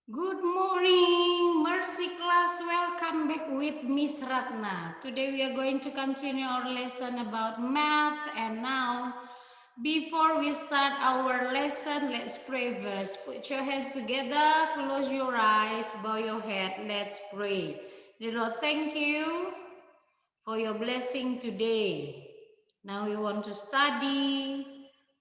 Good morning, Mercy class. Welcome back with Miss Ratna. Today we are going to continue our lesson about math. And now, before we start our lesson, let's pray first. Put your hands together, close your eyes, bow your head. Let's pray. Dear Lord, thank you for your blessing today. Now we want to study.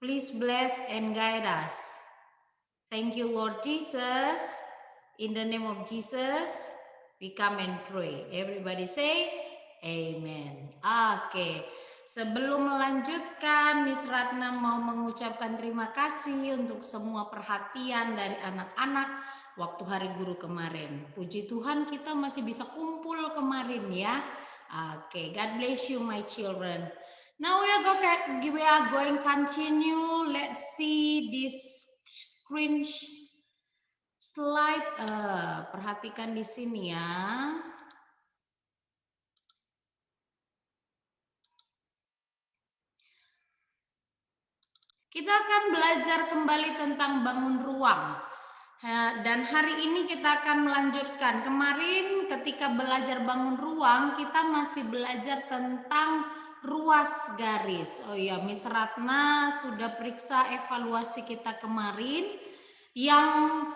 Please bless and guide us. Thank you, Lord Jesus. In the name of Jesus, we come and pray. Everybody say amen. Oke. Sebelum melanjutkan, Miss Ratna mau mengucapkan terima kasih untuk semua perhatian dari anak-anak waktu Hari Guru kemarin. Puji Tuhan kita masih bisa kumpul kemarin ya. Oke, God bless you my children. Now we are going continue. Let's see this screen slide. Perhatikan di sini ya. Kita akan belajar kembali tentang bangun ruang. Dan hari ini kita akan melanjutkan. Kemarin ketika belajar bangun ruang, kita masih belajar tentang ruas garis. Oh iya, Miss Ratna sudah periksa evaluasi kita kemarin. Yang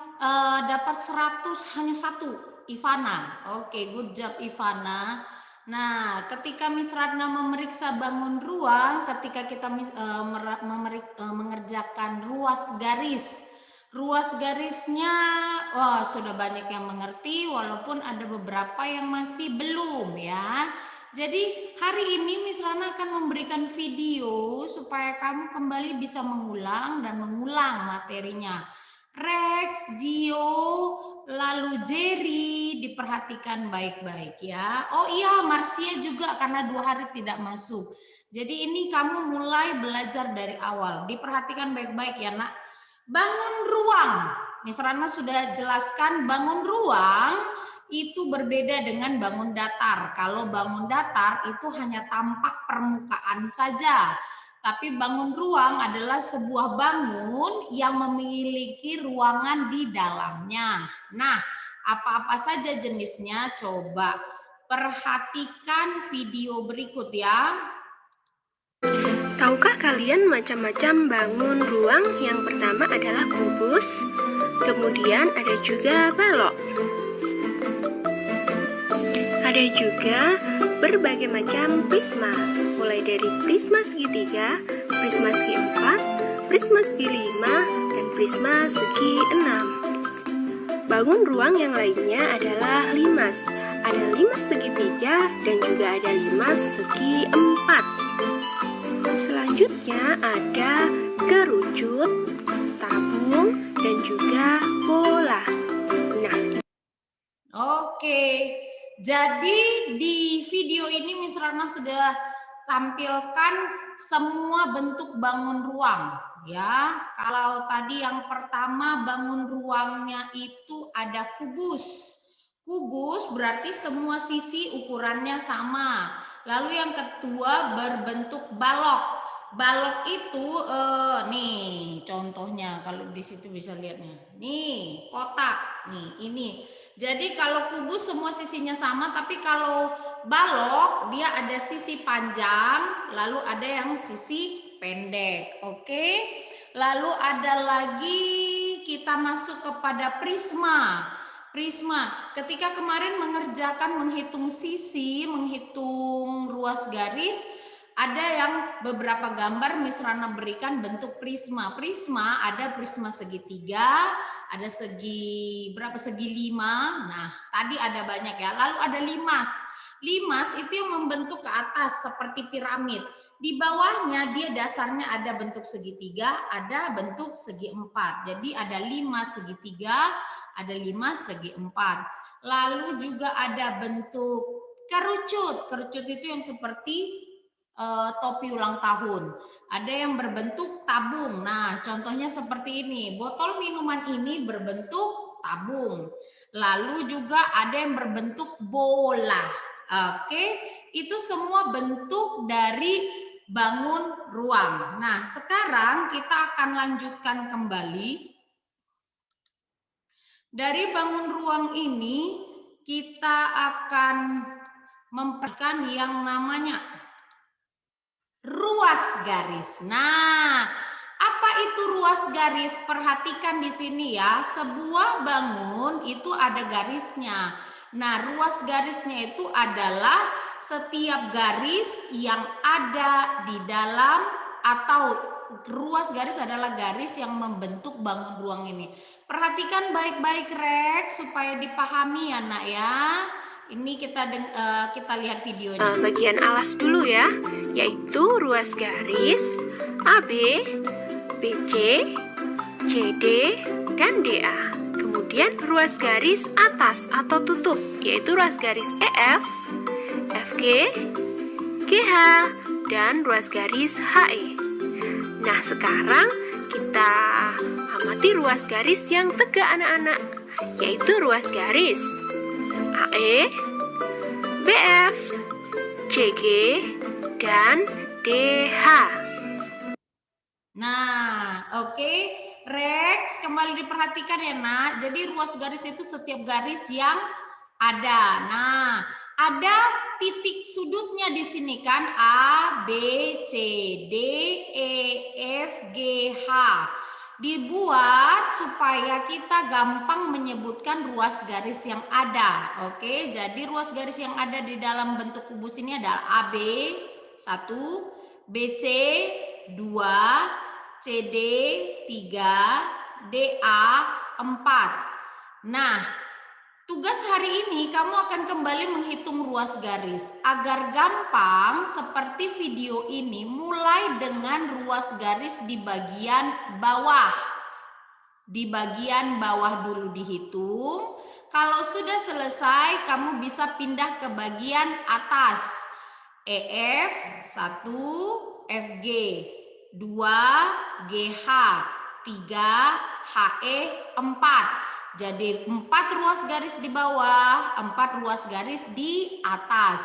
dapat 100 hanya satu, Ivana. Oke, good job Ivana. Nah, ketika Miss Ratna memeriksa bangun ruang, ketika kita mengerjakan ruas garisnya, sudah banyak yang mengerti, walaupun ada beberapa yang masih belum ya. Jadi hari ini Miss Ratna akan memberikan video supaya kamu kembali bisa mengulang dan mengulang materinya. Rex, Gio, lalu Jerry, diperhatikan baik-baik ya. Oh iya, Marcia juga karena 2 hari tidak masuk. Jadi ini kamu mulai belajar dari awal. Diperhatikan baik-baik ya nak. Bangun ruang. Miss Rana sudah jelaskan bangun ruang itu berbeda dengan bangun datar. Kalau bangun datar itu hanya tampak permukaan saja. Tapi bangun ruang adalah sebuah bangun yang memiliki ruangan di dalamnya. Nah, apa-apa saja jenisnya? Coba perhatikan video berikut ya. Tahukah kalian macam-macam bangun ruang? Yang pertama adalah kubus, kemudian ada juga balok. Ada juga berbagai macam prisma, mulai dari prisma segitiga, prisma segi 4, prisma segi 5, dan prisma segi 6. Bangun ruang yang lainnya adalah limas. Ada limas segitiga dan juga ada limas segi 4. Selanjutnya ada kerucut, tabung, dan juga bola. Nah, oke. Jadi di video ini Miss Rana sudah tampilkan semua bentuk bangun ruang ya. Kalau tadi yang pertama bangun ruangnya itu ada kubus. Kubus berarti semua sisi ukurannya sama. Lalu yang kedua berbentuk balok. Balok itu nih contohnya, kalau di situ bisa lihatnya. Nih, kotak. Nih, ini. Jadi kalau kubus semua sisinya sama, tapi kalau balok dia ada sisi panjang, lalu ada yang sisi pendek. Oke. Lalu ada lagi kita masuk kepada prisma. Prisma, ketika kemarin mengerjakan menghitung sisi, menghitung ruas garis, ada yang beberapa gambar Miss Rana berikan bentuk prisma. Prisma ada prisma segitiga, ada segi berapa, segi 5. Nah, tadi ada banyak ya. Lalu ada limas. Limas itu yang membentuk ke atas seperti piramid. Di bawahnya dia dasarnya ada bentuk segitiga, ada bentuk segi 4. Jadi ada 5 segitiga, ada 5 segi 4. Lalu juga ada bentuk kerucut. Kerucut itu yang seperti topi ulang tahun. Ada yang berbentuk tabung. Nah, contohnya seperti ini. Botol minuman ini berbentuk tabung. Lalu juga ada yang berbentuk bola. Oke, itu semua bentuk dari bangun ruang. Nah, sekarang kita akan lanjutkan kembali. Dari bangun ruang ini kita akan memperhatikan yang namanya ruas garis. Nah, apa itu ruas garis? Perhatikan di sini ya. Sebuah bangun itu ada garisnya. Nah, ruas garisnya itu adalah setiap garis yang ada di dalam, atau ruas garis adalah garis yang membentuk bangun ruang ini. Perhatikan baik-baik Rex supaya dipahami ya Nak ya. Ini kita lihat videonya. Bagian alas dulu ya, yaitu ruas garis AB, BC, CD, dan DA. Kemudian ruas garis atas atau tutup, yaitu ruas garis EF, FG, GH, dan ruas garis HE. Nah, sekarang kita amati ruas garis yang tegak anak-anak, yaitu ruas garis AE, BF, CG, dan DH. Nah, oke. Rex, kembali diperhatikan ya nak. Jadi ruas garis itu setiap garis yang ada. Nah, ada titik sudutnya di sini kan, A, B, C, D, E, F, G, H. Dibuat supaya kita gampang menyebutkan ruas garis yang ada. Oke, jadi ruas garis yang ada di dalam bentuk kubus ini adalah AB 1, BC 2, CD 3, DA 4. Nah, tugas hari ini kamu akan kembali menghitung ruas garis. Agar gampang seperti video ini, mulai dengan ruas garis di bagian bawah. Di bagian bawah dulu dihitung. Kalau sudah selesai, kamu bisa pindah ke bagian atas. EF 1, FG 2, GH 3, HE 4. Jadi 4 ruas garis di bawah, 4 ruas garis di atas.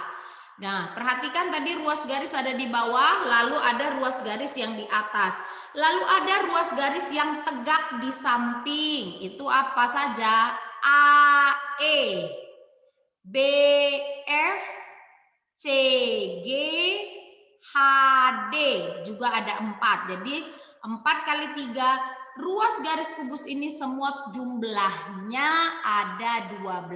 Nah, perhatikan tadi ruas garis ada di bawah, lalu ada ruas garis yang di atas. Lalu ada ruas garis yang tegak di samping. Itu apa saja? AE, BF, CG, HD. Juga ada 4. Jadi 4 kali 3. Ruas garis kubus ini semua jumlahnya ada 12.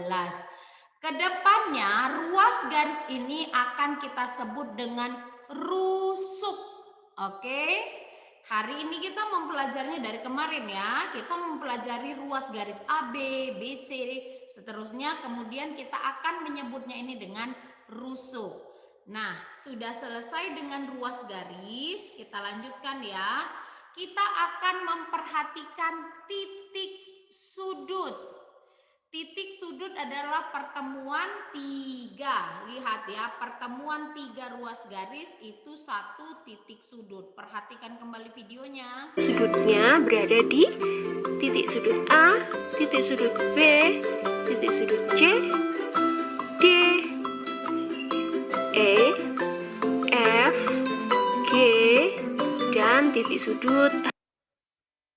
Kedepannya ruas garis ini akan kita sebut dengan rusuk. Oke. Hari ini kita mempelajarinya dari kemarin ya. Kita mempelajari ruas garis AB, BC, seterusnya. Kemudian kita akan menyebutnya ini dengan rusuk. Nah, sudah selesai dengan ruas garis. Kita lanjutkan ya. Kita akan memperhatikan titik sudut. Titik sudut adalah pertemuan 3. Lihat ya, pertemuan 3 ruas garis itu satu titik sudut. Perhatikan kembali videonya. Sudutnya berada di titik sudut A, titik sudut B, titik sudut C, D, E, F, G, dan titik sudut.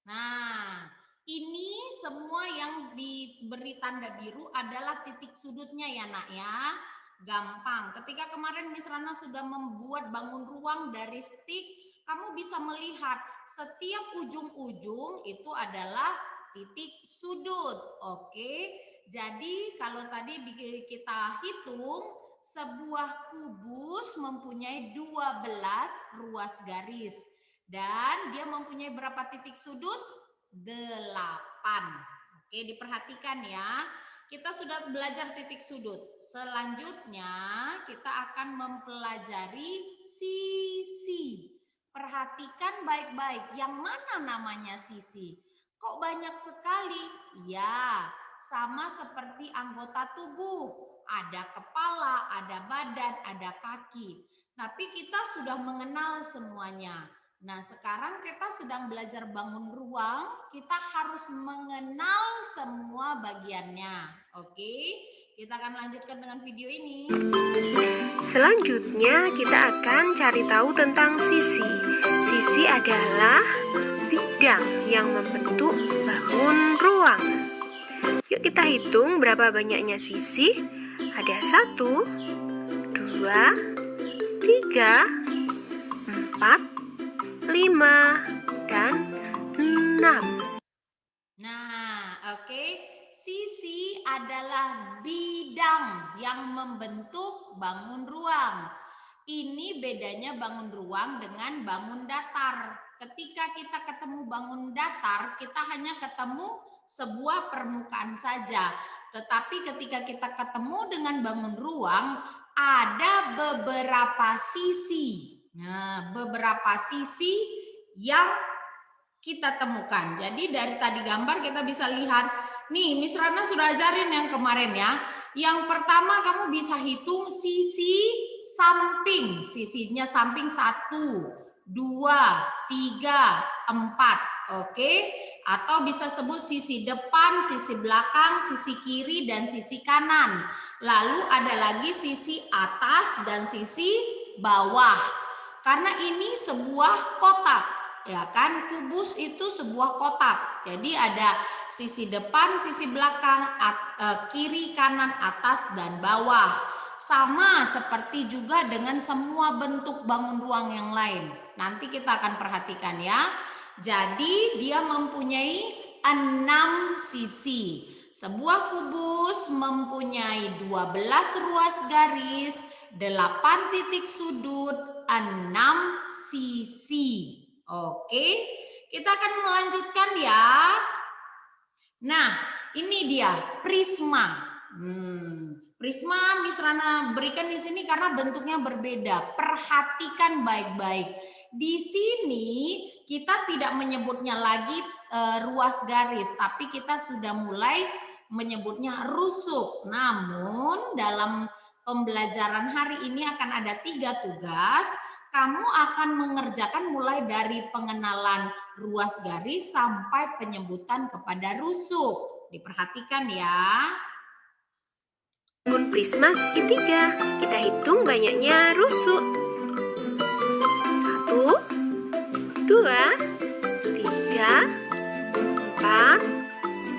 Nah, ini semua yang diberi tanda biru adalah titik sudutnya ya nak ya. Gampang. Ketika kemarin Miss Rana sudah membuat bangun ruang dari stick, kamu bisa melihat setiap ujung-ujung itu adalah titik sudut. Oke. Jadi kalau tadi kita hitung, sebuah kubus mempunyai 12 ruas garis. Dan dia mempunyai berapa titik sudut? 8. Oke, diperhatikan ya. Kita sudah belajar titik sudut. Selanjutnya kita akan mempelajari sisi. Perhatikan baik-baik. Yang mana namanya sisi? Kok banyak sekali? Ya, sama seperti anggota tubuh. Ada kepala, ada badan, ada kaki. Tapi kita sudah mengenal semuanya. Nah, sekarang kita sedang belajar bangun ruang, kita harus mengenal semua bagiannya. Oke, kita akan lanjutkan dengan video ini. Selanjutnya kita akan cari tahu tentang sisi. Sisi adalah bidang yang membentuk bangun ruang. Yuk kita hitung berapa banyaknya sisi. Ada 1, 2, 3, 4, 5, dan 6. Nah, oke. Sisi adalah bidang yang membentuk bangun ruang. Ini bedanya bangun ruang dengan bangun datar. Ketika kita ketemu bangun datar, kita hanya ketemu sebuah permukaan saja. Tetapi ketika kita ketemu dengan bangun ruang, ada beberapa sisi. Nah, beberapa sisi yang kita temukan. Jadi dari tadi gambar kita bisa lihat, nih Miss Rana sudah ajarin yang kemarin ya. Yang pertama kamu bisa hitung sisi samping. Sisinya samping 1, 2, 3, 4. Oke. Atau bisa sebut sisi depan, sisi belakang, sisi kiri, dan sisi kanan. Lalu ada lagi sisi atas dan sisi bawah. Karena ini sebuah kotak. Ya kan, kubus itu sebuah kotak. Jadi ada sisi depan, sisi belakang, kiri, kanan, atas, dan bawah. Sama seperti juga dengan semua bentuk bangun ruang yang lain. Nanti kita akan perhatikan ya. Jadi dia mempunyai 6 sisi. Sebuah kubus mempunyai 12 ruas garis, 8 titik sudut, 6 sisi. Oke, kita akan melanjutkan ya. Nah, ini dia prisma. Prisma Miss Rana berikan di sini karena bentuknya berbeda. Perhatikan baik-baik. Di sini kita tidak menyebutnya lagi ruas garis, tapi kita sudah mulai menyebutnya rusuk. Namun dalam pembelajaran hari ini akan ada 3 tugas. Kamu akan mengerjakan mulai dari pengenalan ruas garis sampai penyebutan kepada rusuk. Diperhatikan ya. Bangun prisma segitiga. Kita hitung banyaknya rusuk. 1, 2, 3, 4,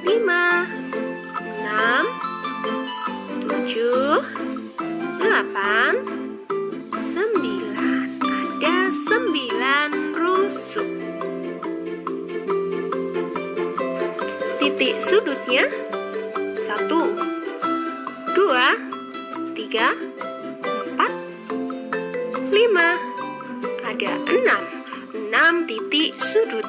5, 6, 7, 8, 9. Ada 9 rusuk. Titik sudutnya 1, 2, 3, 4, 5. Ada 6 titik sudut.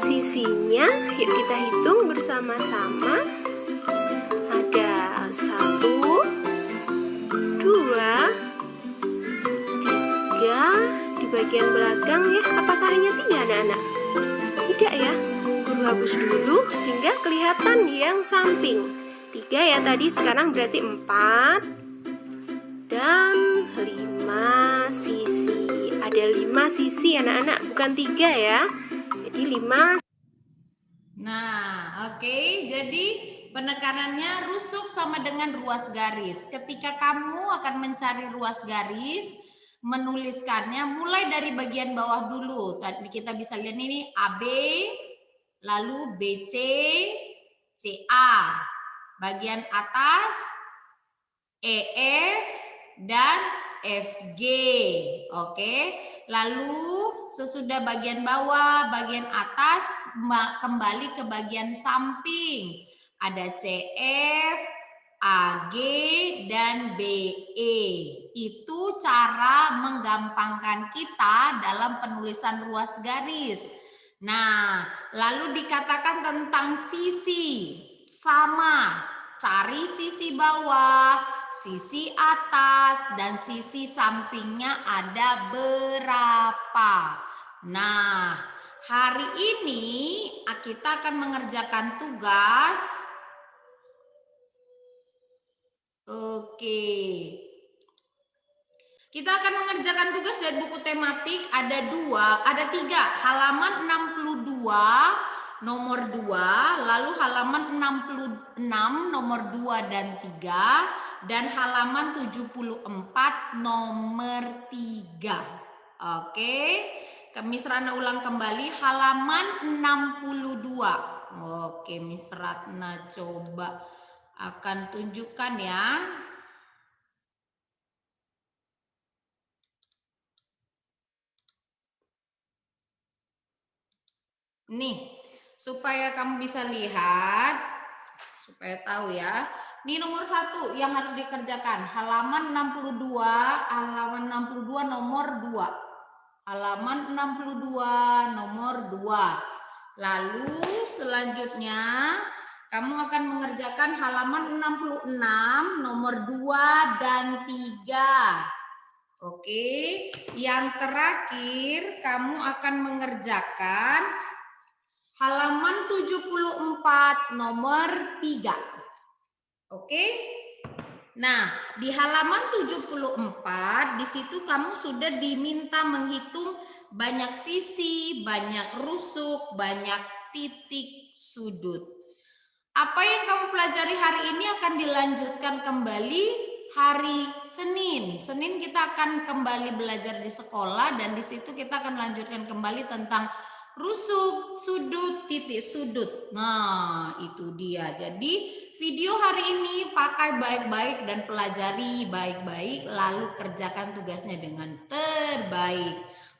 Sisinya yuk kita hitung bersama-sama. Ada 1, 2, 3 di bagian belakang ya. Apakah hanya 3 anak-anak? Tidak ya. Guru hapus dulu sehingga kelihatan yang samping. 3 ya tadi, sekarang berarti 4 dan 5 sisi. Ada 5 sisi anak-anak, bukan 3 ya. Jadi 5. Nah, oke. Jadi penekanannya rusuk sama dengan ruas garis. Ketika kamu akan mencari ruas garis, menuliskannya mulai dari bagian bawah dulu. Tadi kita bisa lihat ini AB, lalu BC, CA. Bagian atas EF dan FG. Oke. Lalu sesudah bagian bawah, bagian atas kembali ke bagian samping. Ada CF, AG, dan BE. Itu cara menggampangkan kita dalam penulisan ruas garis. Nah, lalu dikatakan tentang sisi. Sama, cari sisi bawah, sisi atas, dan sisi sampingnya ada berapa. Nah, hari ini kita akan mengerjakan tugas. Oke. Kita akan mengerjakan tugas dari buku tematik, ada 3, halaman 62 nomor 2, lalu halaman 66 nomor 2 dan 3, dan halaman 74 nomor 3. Oke. Miss Rana ulang kembali, halaman 62. Oke, Miss Ratna coba akan tunjukkan ya. Nih, supaya kamu bisa lihat, supaya tahu ya. Ini nomor 1 yang harus dikerjakan. Halaman 62 nomor 2. Halaman 62 nomor 2. Lalu selanjutnya kamu akan mengerjakan halaman 66 nomor 2 dan 3. Oke, yang terakhir kamu akan mengerjakan halaman 74 nomor 3. Oke. Nah, di halaman 74 di situ kamu sudah diminta menghitung banyak sisi, banyak rusuk, banyak titik sudut. Apa yang kamu pelajari hari ini akan dilanjutkan kembali hari Senin. Senin kita akan kembali belajar di sekolah dan di situ kita akan lanjutkan kembali tentang rusuk, sudut, titik sudut. Nah, itu dia. Jadi, video hari ini pakai baik-baik dan pelajari baik-baik, lalu kerjakan tugasnya dengan terbaik.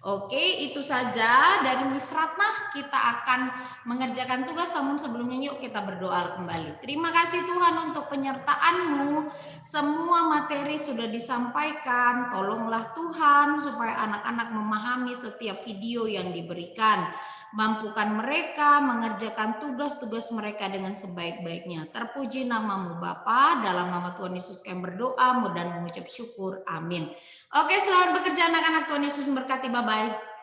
Oke, itu saja dari Miss Ratna. Kita akan mengerjakan tugas, namun sebelumnya yuk kita berdoa kembali. Terima kasih Tuhan untuk penyertaan-Mu. Semua materi sudah disampaikan. Tolonglah Tuhan supaya anak-anak memahami setiap video yang diberikan. Mampukan mereka mengerjakan tugas-tugas mereka dengan sebaik-baiknya. Terpuji nama-Mu Bapa, dalam nama Tuhan Yesus kami berdoa dan mengucap syukur. Amin. Oke, selamat bekerja anak-anak. Tuhan Yesus memberkati. Bye-bye.